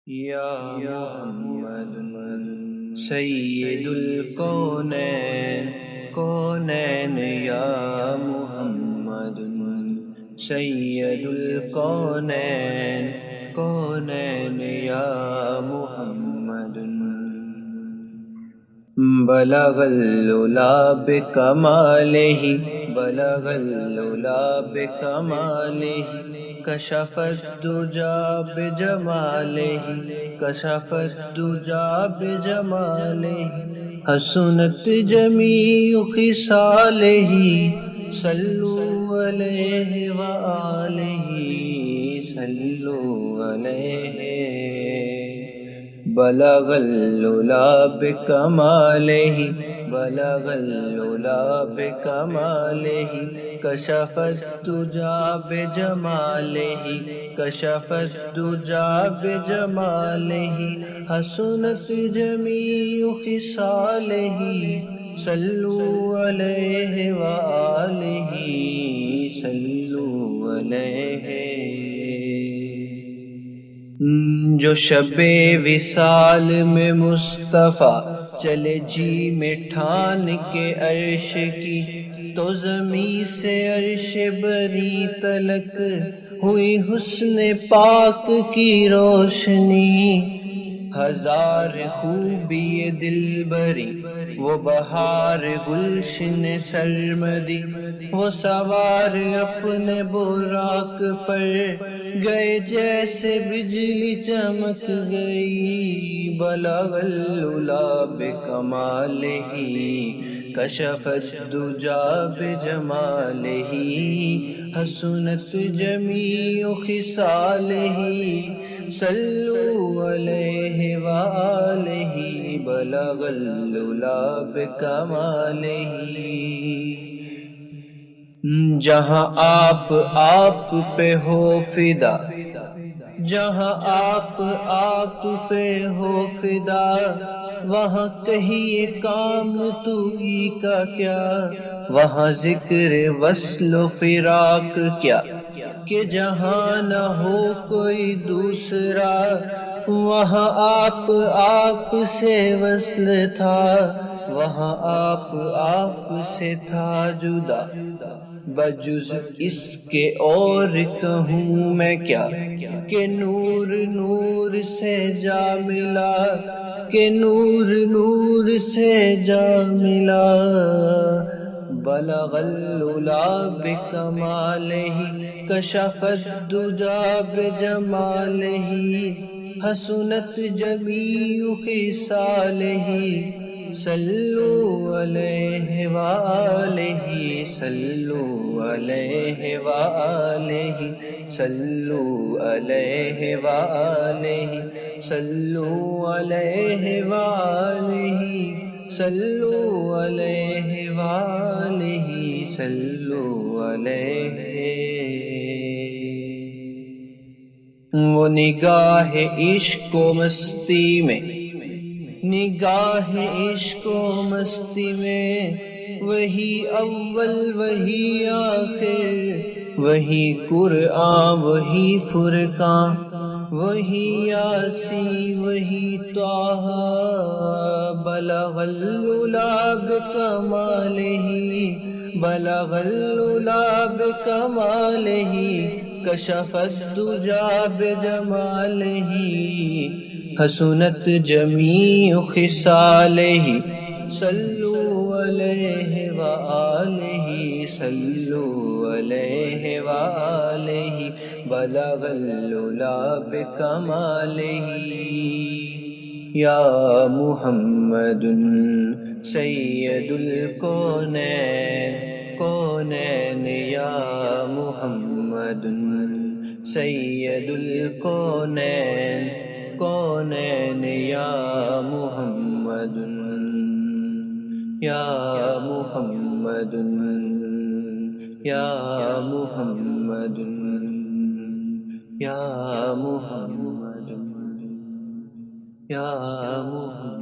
یا محمد سید الکونین کونین یا محمد سید الکونین کونین یا محمد بلغ العلا بکمالہ بلغ العلا بکمالہ کشف الدجا بجمالہ کشف الدجا بجمالہ حسنت جمیع خصالہ صلو علیہ وآلہ صلو علیہ بلغ العلا بکمالہ بلغ العلا بکمالہ کشف الدجا بجمالہ کشف الدجا بجمالہ حسنت جمیع خصالہ صلو علیہ وآلہ صلو علیہ جو شب وصال میں مصطفیٰ چلے جی میں ٹھان کے عرش کی تو زمیں سے عرش بری تلک ہوئی حسن پاک کی روشنی ہزار خوبی دل بری وہ بہار گلشن سرمدی وہ سوار اپنے براق پر گئے جیسے بجلی چمک گئی بلغ العلا بکمالہ کشف الدجا بجمالہ حسنت جمیع خصالہ صلو علیہ وآلہ بلغ العلا بکمالہ جہاں آپ پہ ہو فدا جہاں آپ پہ ہو فدا وہاں کہیے کام تو ہی کا کیا وہاں ذکر وصل و فراق کیا کہ جہاں نہ ہو کوئی دوسرا وہاں آپ سے وصل تھا وہاں آپ سے تھا جدا بجز اس کے اور کہوں میں کیا کہ نور سے جا ملا کہ نور سے جا ملا بلغ العلا بکمالہ کشف الدجا بجمالہ حسنت جمیع خصالہ صلو علیہ وآلہ صلو علیہ وآلہ صلو علیہ وآلہ صلو علیہ وآلہ صلو علیہ وآلہ صلو علیہ وہ نگاہ عشق و مستی میں نگاہ عشق و مستی میں وہی اول وہی آخر وہی قرآن وہی فرقان وہی یاسین وہی طٰہٰ بلغ العلا بکمالہ بلغ العلا بکمالہ کشف الدجا بجمالہ حسنت جمیع خصالہ صلو علیہ وآلہ صلو علیہ وآلہ بلغ العلا بکمالہ یا محمد سید الکونین کونین یا محمد سید الکونین کونین یا محمد یا محمد یا محمد یا محمد یا محمد